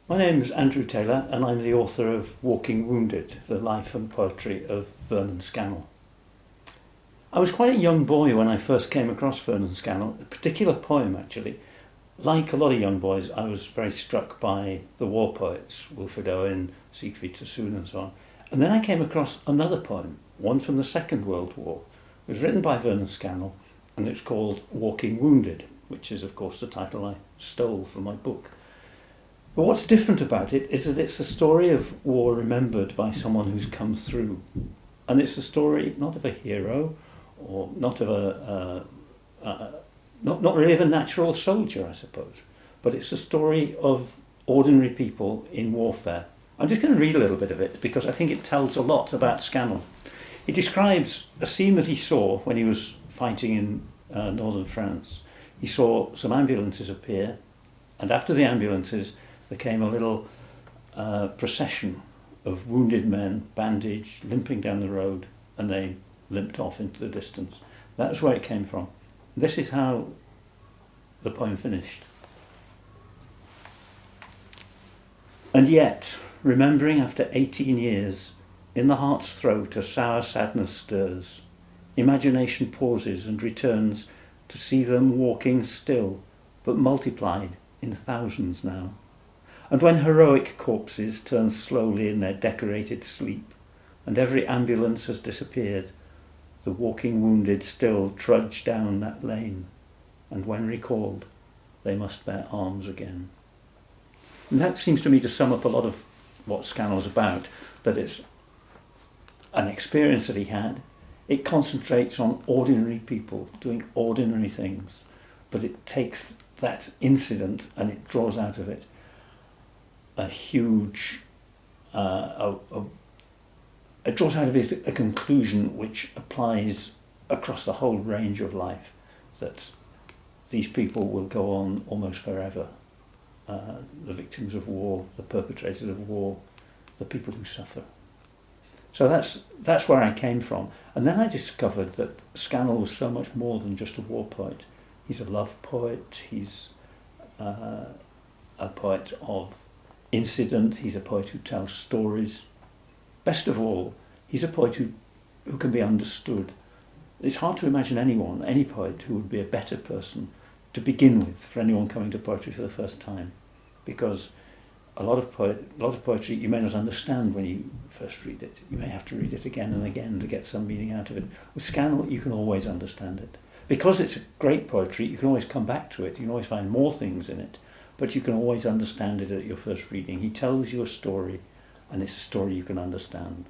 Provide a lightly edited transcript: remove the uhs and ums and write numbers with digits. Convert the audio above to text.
My name is Andrew Taylor and I'm the author of Walking Wounded, the life and poetry of Vernon Scannell. I was quite a young boy when I first came across Vernon Scannell, a particular poem actually. Like a lot of young boys, I was very struck by the war poets, Wilfred Owen, Siegfried Sassoon and so on. And then I came across another poem, one from the Second World War. It was written by Vernon Scannell and it's called Walking Wounded, which is of course the title I stole from my book. But what's different about it is that it's the story of war remembered by someone who's come through. And it's the story not of a hero or not of not really of a natural soldier, I suppose, but it's the story of ordinary people in warfare. I'm just going to read a little bit of it because I think it tells a lot about Scannell. He describes a scene that he saw when he was fighting in northern France. He saw some ambulances appear, and after the ambulances there came a little procession of wounded men, bandaged, limping down the road, and they limped off into the distance. That's where it came from. This is how the poem finished. And yet, remembering after 18 years, in the heart's throat a sour sadness stirs. Imagination pauses and returns to see them walking still, but multiplied in thousands now. And when heroic corpses turn slowly in their decorated sleep, and every ambulance has disappeared, the walking wounded still trudge down that lane, and when recalled, they must bear arms again. And that seems to me to sum up a lot of what Scannell's about, that it's an experience that he had. It concentrates on ordinary people doing ordinary things, but it takes that incident and it draws out of it a huge, it draws out of it a conclusion which applies across the whole range of life, that these people will go on almost forever. The victims of war, the perpetrators of war, the people who suffer. So that's where I came from. And then I discovered that Scannell was so much more than just a war poet. He's a love poet, he's a poet of incident, he's a poet who tells stories. Best of all, he's a poet who can be understood. It's hard to imagine anyone, any poet, who would be a better person to begin with for anyone coming to poetry for the first time, because a lot of poetry you may not understand when you first read it. You may have to read it again and again to get some meaning out of it. With Scannell, you can always understand it. Because it's a great poetry, you can always come back to it. You can always find more things in it, but you can always understand it at your first reading. He tells you a story, and it's a story you can understand.